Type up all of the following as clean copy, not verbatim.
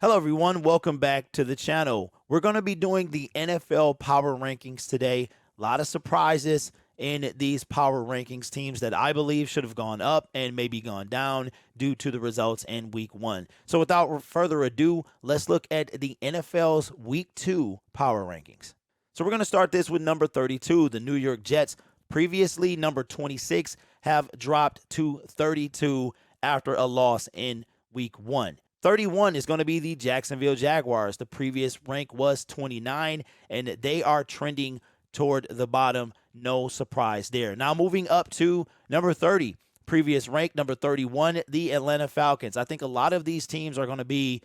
Hello everyone, welcome back to the channel. We're going to be doing the NFL Power Rankings today. A lot of surprises in these Power Rankings, teams that I believe should have gone up and maybe gone down due to the results in Week 1. So without further ado, let's look at the NFL's Week 2 Power Rankings. So we're going to start this with number 32, the New York Jets. Previously number 26 have dropped to 32 after a loss in Week 1. 31 is going to be the Jacksonville Jaguars. The previous rank was 29, and they are trending toward the bottom. No surprise there. Now moving up to number 30. Previous rank, number 31, the Atlanta Falcons. I think a lot of these teams are going to be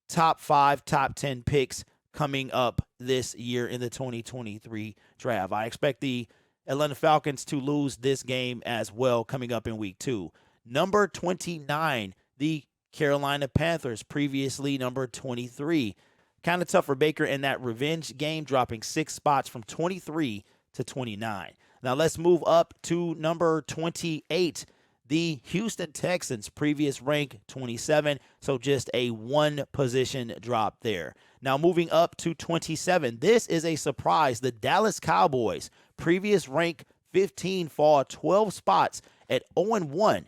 top 5, top 10 picks coming up this year in the 2023 draft. I expect the Atlanta Falcons to lose this game as well coming up in Week 2. Number 29, the Carolina Panthers, previously number 23. Kind of tough for Baker in that revenge game, dropping 6 spots from 23 to 29. Now let's move up to number 28, the Houston Texans, previous rank 27, so just a 1 position drop there. Now moving up to 27, this is a surprise. The Dallas Cowboys, previous rank 15, fall 12 spots at 0-1.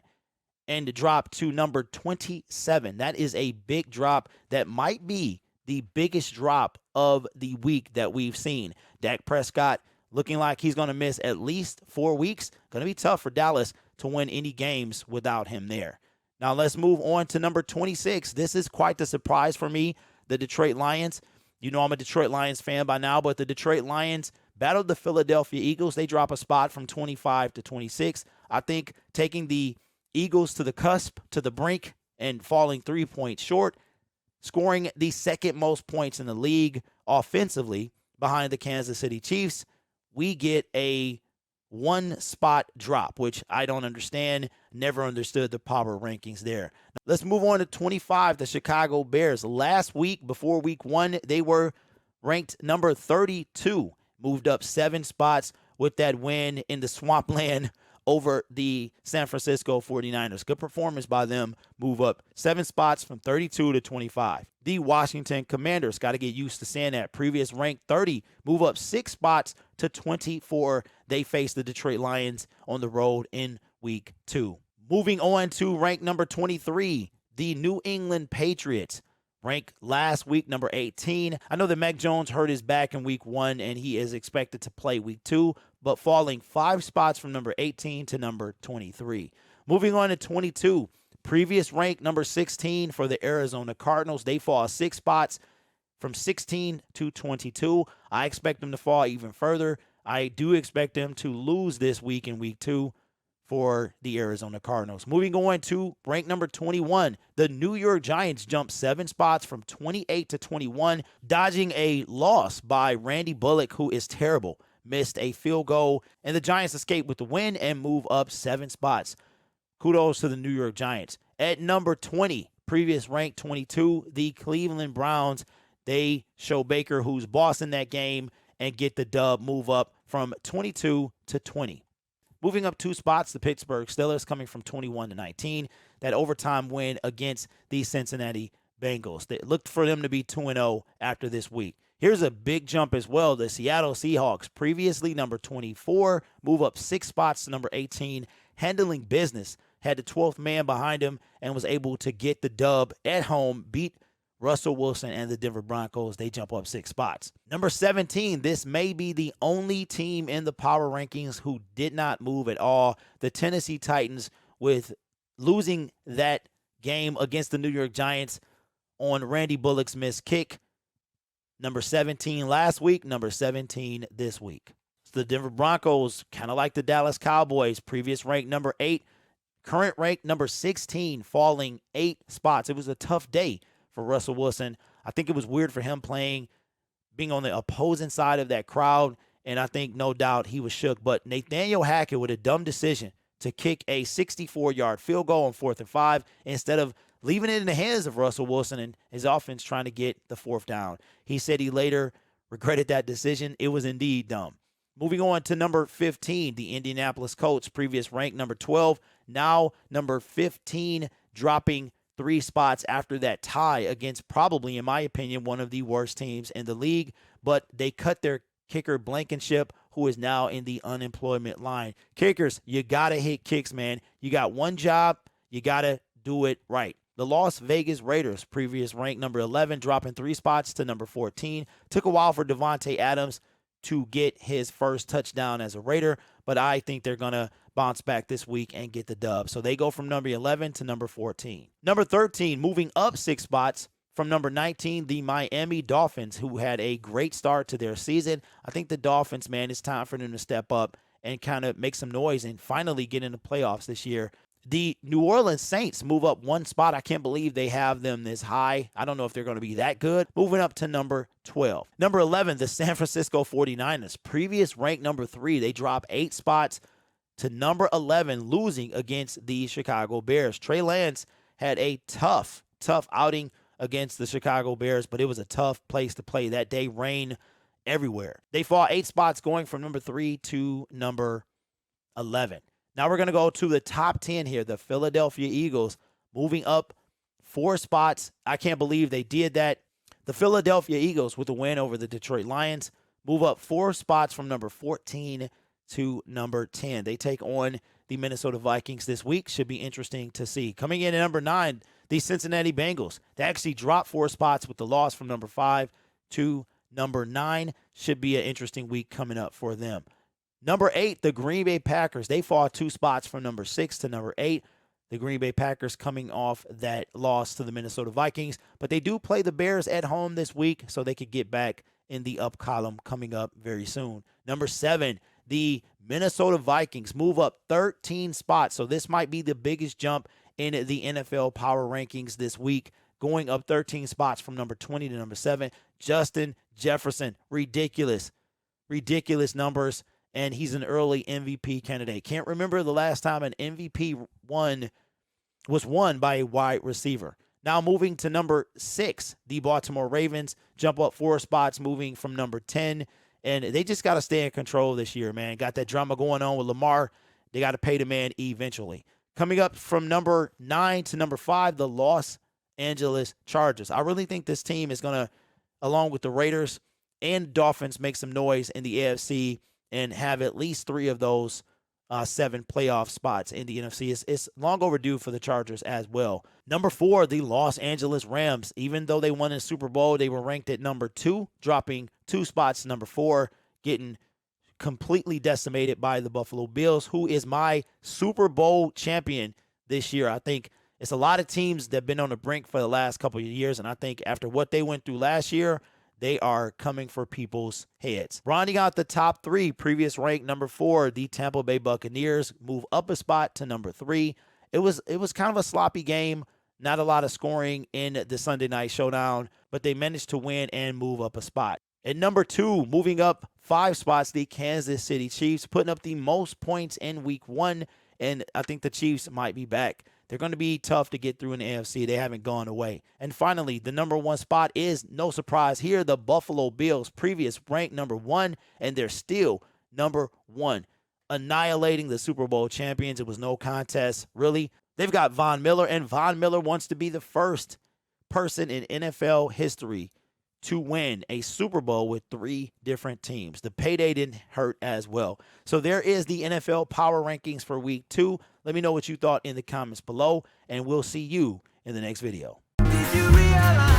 And drop to number 27. That is a big drop. That might be the biggest drop of the week that we've seen. Dak Prescott looking like he's going to miss at least 4 weeks. Going to be tough for Dallas to win any games without him there. Now let's move on to number 26. This is quite the surprise for me. The Detroit Lions. You know I'm a Detroit Lions fan by now, but the Detroit Lions battled the Philadelphia Eagles. They drop a spot from 25 to 26. I think taking the Eagles to the cusp, to the brink, and falling 3 points short, scoring the second most points in the league offensively behind the Kansas City Chiefs. We get a 1 spot drop, which I don't understand. Never understood the power rankings there. Let's move on to 25, the Chicago Bears. Last week, before Week 1, they were ranked number 32, moved up 7 spots with that win in the swampland over the San Francisco 49ers. Good performance by them. Move up 7 spots from 32 to 25. The Washington Commanders, got to get used to saying that. Previous rank 30, move up 6 spots to 24. They face the Detroit Lions on the road in Week 2. Moving on to rank number 23, the New England Patriots. Ranked last week, number 18. I know that Mac Jones hurt his back in Week 1, and he is expected to play Week 2, but falling 5 spots from number 18 to number 23. Moving on to 22. Previous rank, number 16 for the Arizona Cardinals. They fall 6 spots from 16 to 22. I expect them to fall even further. I do expect them to lose this week in Week 2 for the Arizona Cardinals. Moving on to rank number 21, the New York Giants jumped 7 spots from 28 to 21, dodging a loss by Randy Bullock, who is terrible. Missed a field goal, and the Giants escape with the win and move up 7 spots. Kudos to the New York Giants. At number 20, previous rank 22, the Cleveland Browns. They show Baker who's boss in that game and get the dub, move up from 22 to 20. Moving up 2 spots, the Pittsburgh Steelers coming from 21 to 19. That overtime win against the Cincinnati Bengals. They looked for them to be 2-0 after this week. Here's a big jump as well. The Seattle Seahawks, previously number 24, move up 6 spots to number 18. Handling business, had the 12th man behind him and was able to get the dub at home, beat Russell Wilson and the Denver Broncos. They jump up 6 spots. Number 17, this may be the only team in the power rankings who did not move at all. The Tennessee Titans, with losing that game against the New York Giants on Randy Bullock's missed kick. Number 17 last week, number 17 this week. So the Denver Broncos, kind of like the Dallas Cowboys, previous rank number 8, current rank number 16, falling 8 spots. It was a tough day for Russell Wilson. I think it was weird for him being on the opposing side of that crowd, and I think no doubt he was shook. But Nathaniel Hackett with a dumb decision to kick a 64-yard field goal on 4th and 5 instead of leaving it in the hands of Russell Wilson and his offense trying to get the 4th down. He said he later regretted that decision. It was indeed dumb. Moving on to number 15, the Indianapolis Colts, previous rank number 12, now number 15, dropping 3 spots after that tie against probably, in my opinion, one of the worst teams in the league. But they cut their kicker Blankenship, who is now in the unemployment line. Kickers, you got to hit kicks, man. You got one job. You got to do it right. The Las Vegas Raiders, previous ranked number 11, dropping 3 spots to number 14. Took a while for Devontae Adams to get his first touchdown as a Raider, but I think they're going to bounce back this week and get the dub. So they go from number 11 to number 14. Number 13, moving up 6 spots from number 19, the Miami Dolphins, who had a great start to their season. I think the Dolphins, man, it's time for them to step up and kind of make some noise and finally get in the playoffs this year. The New Orleans Saints move up 1 spot. I can't believe they have them this high. I don't know if they're going to be that good. Moving up to number 12. Number 11, the San Francisco 49ers. Previous ranked number 3. They drop 8 spots to number 11, losing against the Chicago Bears. Trey Lance had a tough outing against the Chicago Bears, but it was a tough place to play. That day, rain everywhere. They fall 8 spots going from number 3 to number 11. Now we're going to go to the top 10 here. The Philadelphia Eagles moving up 4 spots. I can't believe they did that. The Philadelphia Eagles, with a win over the Detroit Lions, move up 4 spots from number 14 to number 10. They take on the Minnesota Vikings this week. Should be interesting to see. Coming in at number 9, the Cincinnati Bengals. They actually dropped 4 spots with the loss from number 5 to number 9. Should be an interesting week coming up for them. Number 8, the Green Bay Packers. They fall 2 spots from number 6 to number 8. The Green Bay Packers coming off that loss to the Minnesota Vikings. But they do play the Bears at home this week, so they could get back in the up column coming up very soon. Number 7, the Minnesota Vikings move up 13 spots. So this might be the biggest jump in the NFL power rankings this week, going up 13 spots from number 20 to number 7. Justin Jefferson, ridiculous numbers. And he's an early MVP candidate. Can't remember the last time an MVP was won by a wide receiver. Now moving to number 6, the Baltimore Ravens jump up 4 spots, moving from number 10. And they just got to stay in control this year, man. Got that drama going on with Lamar. They got to pay the man eventually. Coming up from number 9 to number 5, the Los Angeles Chargers. I really think this team is going to, along with the Raiders and Dolphins, make some noise in the AFC and have at least 3 of those 7 playoff spots in the NFC. It's long overdue for the Chargers as well. Number 4, the Los Angeles Rams. Even though they won the Super Bowl, they were ranked at number 2, dropping 2 spots to number 4, getting completely decimated by the Buffalo Bills, who is my Super Bowl champion this year. I think it's a lot of teams that have been on the brink for the last couple of years, and I think after what they went through last year, they are coming for people's heads. Rounding out the top 3, previous ranked number 4, the Tampa Bay Buccaneers move up a spot to number 3. It was kind of a sloppy game, not a lot of scoring in the Sunday night showdown, but they managed to win and move up a spot. At number 2, moving up 5 spots, the Kansas City Chiefs, putting up the most points in week 1, and I think the Chiefs might be back. They're going to be tough to get through in the AFC. They haven't gone away. And finally, the number 1 spot is, no surprise here, the Buffalo Bills, previous ranked number 1, and they're still number 1, annihilating the Super Bowl champions. It was no contest, really. They've got Von Miller, and Von Miller wants to be the first person in NFL history to win a Super Bowl with 3 different teams. The payday didn't hurt as well. So there is the NFL Power Rankings for Week 2. Let me know what you thought in the comments below, and we'll see you in the next video. Did you realize